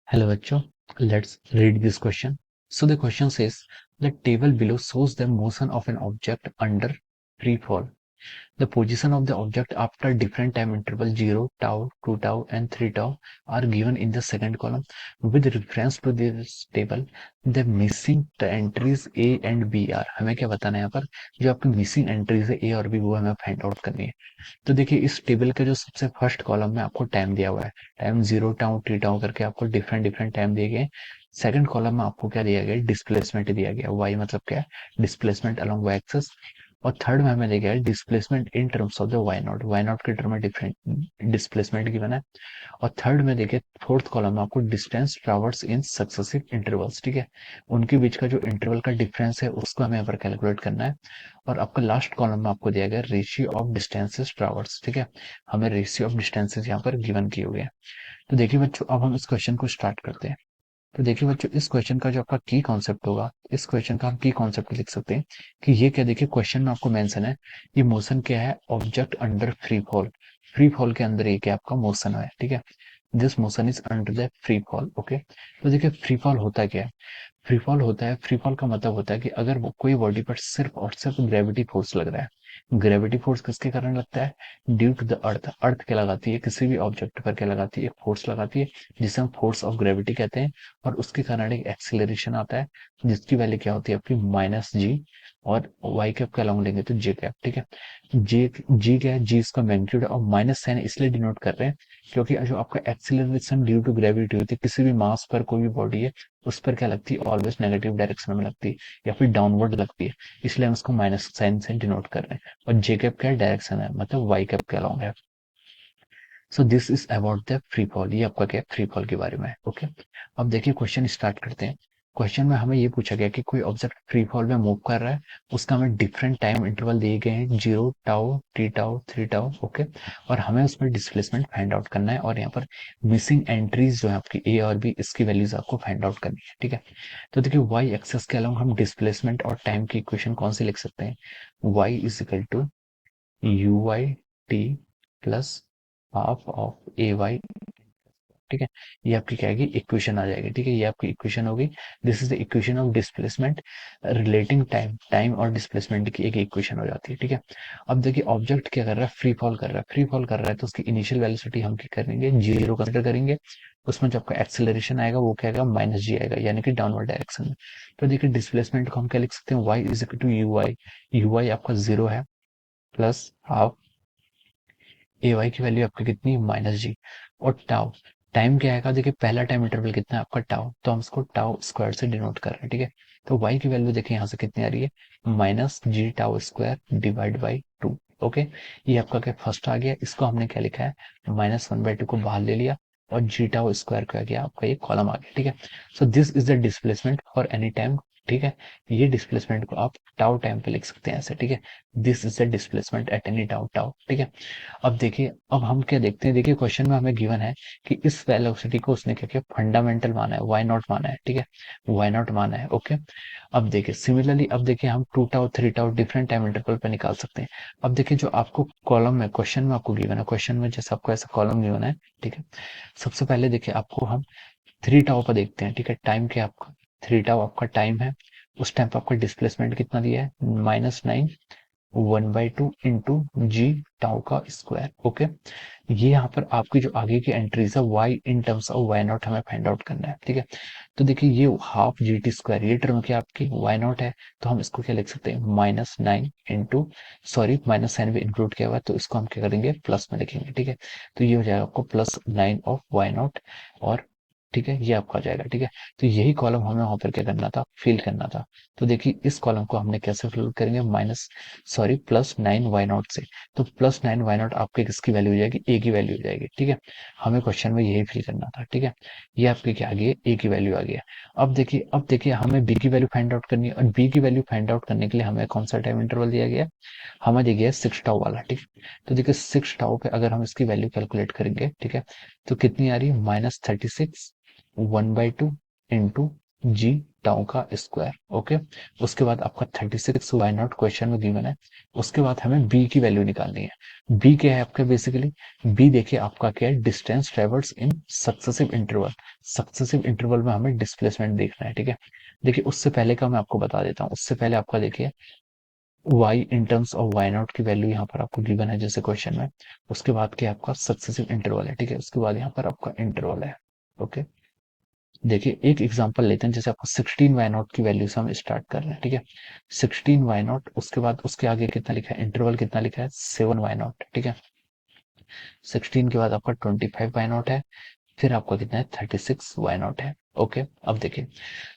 Hello, Bachcho. Let's read this question. So the question says, the table below shows the motion of an object under free fall. The position of the object after different time interval 0, tau, 2 tau and 3 tau are given in the second column. With reference to this table, the missing entries A and B are. हमें क्या बताना है यहाँ पर, जो आपकी missing entries है A और B वो हमें फाइंड आउट करनी है। तो देखिए इस टेबल के जो सबसे फर्स्ट कॉलम में आपको टाइम दिया हुआ है, टाइम 0 टाउ टी टाउ करके आपको डिफरेंट डिफरेंट टाइम दिए गए। सेकंड कॉलम में आपको क्या दिया गया, डिस्प्लेसमेंट दिया गया, वाई मतलब क्या है, डिस्प्लेसमेंट अलोंग वाई एक्सिस। और थर्ड में हमें दिया गया displacement in terms of the Y naught के टर्म में डिफरेंट डिस्प्लेसमेंट गिवन है। और थर्ड में देखिए फोर्थ कॉलम में आपको distance traverse in successive intervals, ठीक है, उनके बीच का जो इंटरवल का डिफरेंस है उसको हमें यहाँ पर कैलकुलेट करना है। और आपका लास्ट कॉलम में आपको दिया गया रेशियो ऑफ डिस्टेंसेस ट्रैवर्स, ठीक है, हमें रेशियो ऑफ डिस्टेंसेस यहाँ पर गिवन किए हुए हैं। तो देखिए बच्चों अब हम इस क्वेश्चन को स्टार्ट करते हैं। तो देखिए बच्चों इस क्वेश्चन का जो आपका की कॉन्सेप्ट होगा, इस क्वेश्चन का हम की कॉन्सेप्ट लिख सकते हैं कि ये क्या, देखिए क्वेश्चन में आपको मेंशन है ये मोशन क्या है, object under free fall. Free fall के अंदर ये क्या आपका मोशन है, ठीक है, this motion is under the free fall. Okay, तो देखिए फ्री फॉल होता क्या है, फ्री फॉल होता है, फ्री फॉल का मतलब होता है कि अगर वो कोई बॉडी पर सिर्फ और सिर्फ ग्रेविटी फोर्स लग रहा है। ग्रेविटी फोर्स किसके कारण लगता है, ड्यू टू द अर्थ। अर्थ क्या लगाती है, किसी भी ऑब्जेक्ट पर क्या लगाती है, एक फोर्स लगाती है जिसे हम फोर्स ऑफ ग्रेविटी कहते हैं। और उसके कारण एक एक्सीलरेशन आता है जिसकी वैल्यू क्या होती है आपकी माइनस जी। और वाई कैप का लॉन्ग लेंगे तो जे कैप, ठीक है। जे जी क्या है, जी इसका मैग्नीट्यूड है, और माइनस साइन इसलिए डिनोट कर रहे हैं क्योंकि जो आपका एक्सीलरेशन ड्यू टू ग्रेविटी होती है, किसी भी मास पर कोई भी बॉडी है उस पर क्या लगती है, ऑलवेज नेगेटिव डायरेक्शन में लगती है या फिर डाउनवर्ड लगती है, इसलिए हम उसको माइनस साइन से डिनोट कर रहे हैं। और जे कैप क्या डायरेक्शन है, मतलब वाई कैप के अलॉन्ग है। So this is about the free fall, ये आपका क्या फ्री फॉल के बारे में है। ओके, अब देखिए क्वेश्चन स्टार्ट करते हैं। क्वेश्चन में हमें ये पूछा गया कि कोई ऑब्जेक्ट फ्री फॉल में मूव कर रहा है, उसका हमें डिफरेंट टाइम इंटरवल दिए गए हैं, 0 tau, T tau, 3 tau. Okay, और हमें उसमें डिस्प्लेसमेंट फाइंड आउट करना है, और यहाँ पर मिसिंग एंट्रीज जो है आपकी ए और बी, इसकी वैल्यूज आपको फाइंड आउट करनी है, ठीक है। तो देखिए वाई एक्सेस के अलावा हम डिस्प्लेसमेंट और टाइम की इक्वेशन कौन सी लिख सकते हैं, Y is equal to U Y T plus half of A Y, ठीक है। ये आपकी क्या आएगी, इक्वेशन आ जाएगी, ठीक है, ये आपकी इक्वेशन होगी। This is the equation of displacement relating time, time और डिस्प्लेसमेंट की एक इक्वेशन हो जाती है, ठीक है। अब देखिए ऑब्जेक्ट क्या कर रहा है, फ्री फॉल कर रहा है, फ्री फॉल कर रहा है तो उसकी इनिशियल वेलोसिटी हम क्या करेंगे, जीरो कंसिडर करेंगे। उसमें जो आपका एक्सेलरेशन आएगा वो क्या आएगा, माइनस जी आएगा, यानी कि डाउनवर्ड डायरेक्शन में। तो देखिए डिस्प्लेसमेंट को हम क्या लिख सकते हैं, Y is equal to U Y, U Y आपका जीरो है, प्लस हाफ ए वाई की वैल्यू आपकी कितनी, माइनस जी। और टाउ, टाइम क्या आएगा, देखिए पहला टाइम इंटरवल कितना है आपका टाउ, तो हम इसको टाउ स्क्वायर से डिनोट कर रहे हैं, ठीक है। तो वाई की वैल्यू देखिए यहाँ से कितनी आ रही है, minus G tau square divide by two. Okay, ये आपका क्या फर्स्ट आ गया, इसको हमने क्या लिखा है, माइनस वन बाई टू को बाहर ले लिया, और जी टाउ स्क्वायर क्या गया आपका, ये कॉलम आ गया, ठीक है। So this is the displacement for any time, ठीक है। ये डिस्प्लेसमेंट को आप टाउ टाइम पे लिख सकते हैं ऐसे, ठीक है। This is the displacement at any tau tau, ठीक है। अब देखिए अब हम क्या देखते हैं, देखिए क्वेश्चन में हमें गिवन है कि इस वेलोसिटी को उसने क्या किया, फंडामेंटल माना है, वाई नॉट माना है, ठीक है, वाई नॉट माना है। ओके, अब देखिए सिमिलरली अब देखिए हम 2 tau 3 tau different time interval पे निकाल सकते हैं। अब देखिए जो आपको कॉलम में क्वेश्चन में आपको गिवन है, क्वेश्चन में जैसे आपको ऐसा कॉलम गिवन है, ठीक है। सबसे पहले देखिए आपको हम 3 टाउ पर देखते हैं, ठीक है, टाइम क्या आपका 3 टाउ आपका टाइम है। उस टाइम पर आपका डिस्प्लेसमेंट कितना दिया है, -9 1/2 इंटू जी टाउ का स्क्वायर। ओके, ये यहाँ पर आपकी जो आगे की एंट्रीज है Y in terms of Y naught हमें फाइंड आउट करना है, ठीक है। तो देखिए ये हाफ जी टी स्क्वायर, ये टर्म क्या आपकी वाई नॉट है, तो हम इसको क्या लिख सकते हैं, -9 इंटू, सॉरी माइनस साइन भी इंक्लूड किया हुआ है तो इसको हम क्या करेंगे, प्लस में लिखेंगे, ठीक है। तो ये हो जाएगा आपको +9 ऑफ वाई नॉट, और ठीक है ये आपका आ जाएगा, ठीक है। तो यही कॉलम हमें वहां पर क्या करना था, फिल करना था। तो देखिए इस कॉलम को हमने कैसे फिल करेंगे, +9 वाई नॉट से। तो +9 वाई नॉट आपके किसकी वैल्यू हो जाएगी, ए की वैल्यू हो जाएगी, ठीक है। हमें क्वेश्चन में यही फिल करना था, ठीक है। ये आपके क्या आ गई, ए की वैल्यू आ गया। अब देखिए हमें बी की वैल्यू फाइंड आउट करनी है, और बी की वैल्यू फाइंड आउट करने के लिए हमें कौन सा टाइम इंटरवल दिया गया है, हमें दिया गया 6 टाउ वाला, ठीक है। तो देखिए 6 टाउ पे अगर हम इसकी वैल्यू कैलकुलेट करेंगे, ठीक है, तो कितनी आ रही है, -36 1/2 इंटू जी टाउ का स्क्वायर। ओके, उसके बाद आपका 36 वाई नॉट क्वेश्चन में गिवन है। उसके बाद हमें बी की वैल्यू निकालनी है। बी क्या है आपका बेसिकली, बी देखिए आपका क्या है, distance ट्रेवर्स in successive interval. Successive interval में हमें डिस्प्लेसमेंट देखना है, ठीक है। देखिए उससे पहले का मैं आपको बता देता हूँ, उससे पहले आपका देखिए y in terms of y not की वैल्यू यहाँ पर आपको गिवन है जैसे क्वेश्चन में। उसके बाद क्या आपका सक्सेसिव इंटरवल है, ठीक है। उसके बाद यहाँ पर आपका इंटरवल है। ओके, देखिए एक एग्जांपल लेते हैं, जैसे आपको 16 वाई नॉट की वैल्यू से हम स्टार्ट कर रहे हैं, ठीक है। 16 वाई नॉट, उसके बाद उसके आगे कितना लिखा है, इंटरवल कितना लिखा है, 7 वाई नॉट, ठीक है। 16 के बाद आपका 25 वाई नॉट है, फिर आपका कितना है, 36 वाई नॉट है। ओके, अब देखिए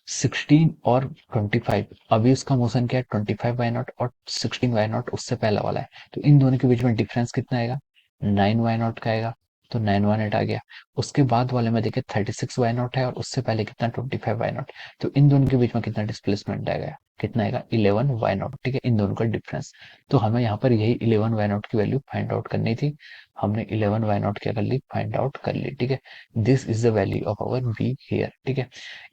16 और 25, अभी उसका मोशन क्या है, 25 वाई नॉट, और 16 वाई नॉट उससे पहला वाला है, तो इन दोनों के बीच में डिफरेंस कितना आएगा, 9 वाई नॉट का आएगा। तो 9 वाई नॉट आ गया। उसके बाद वाले में देखिए 36 वाई नॉट है, और उससे पहले कितना, 25 वाई नॉट। तो इन दोनों के बीच में कितना डिस्प्लेसमेंट आएगा, कितना आएगा, 11 वाई नॉट, ठीक है, इन दोनों का डिफरेंस। तो हमें यहाँ पर यही 11 वाई नॉट की वैल्यू फाइंड आउट करनी थी। हमने 11 वाई नॉट क्या कर ली, फाइंड आउट कर ली, ठीक है। This is the value of our B here, ठीक है।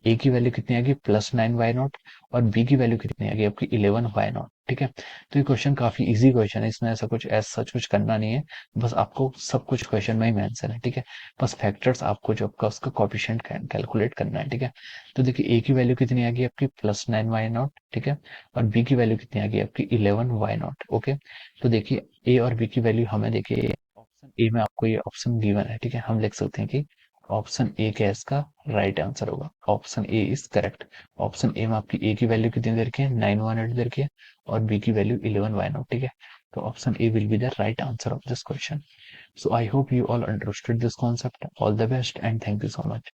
ए की वैल्यू कितनी आ गई, +9 वाई नॉट, और बी की वैल्यू कितनी आ गई आपकी, 11 वाई नॉट, ठीक है। तो ये क्वेश्चन काफी इजी क्वेश्चन है, इसमें ऐसा कुछ सच कुछ करना नहीं है। बस आपको सब कुछ क्वेश्चन में ही मेंशन है, ठीक है। बस फैक्टर्स आपको जो आपका उसका कोएफिशिएंट कैलकुलेट करना है, ठीक है। तो देखिए ए की वैल्यू कितनी आ गई आपकी, +9 वाई नॉट, ठीक है। और बी की वैल्यू कितनी आ गई आपकी, 11 वाई नॉट। ओके, तो देखिए ए और बी की वैल्यू हमें देखिए ऑप्शन ए में आपको ये ऑप्शन गिवन है, ठीक है। हम लिख सकते हैं कि ऑप्शन ए क्या है इसका राइट आंसर होगा, option A is correct. Option A में आपकी ए की वैल्यू कितनी दे रखी है, 918 दे रखी है, और बी की वैल्यू 11 वाई नॉट, ठीक है। तो option A will be the right answer of this question. So I hope you all understood this concept. All the best and thank you so much.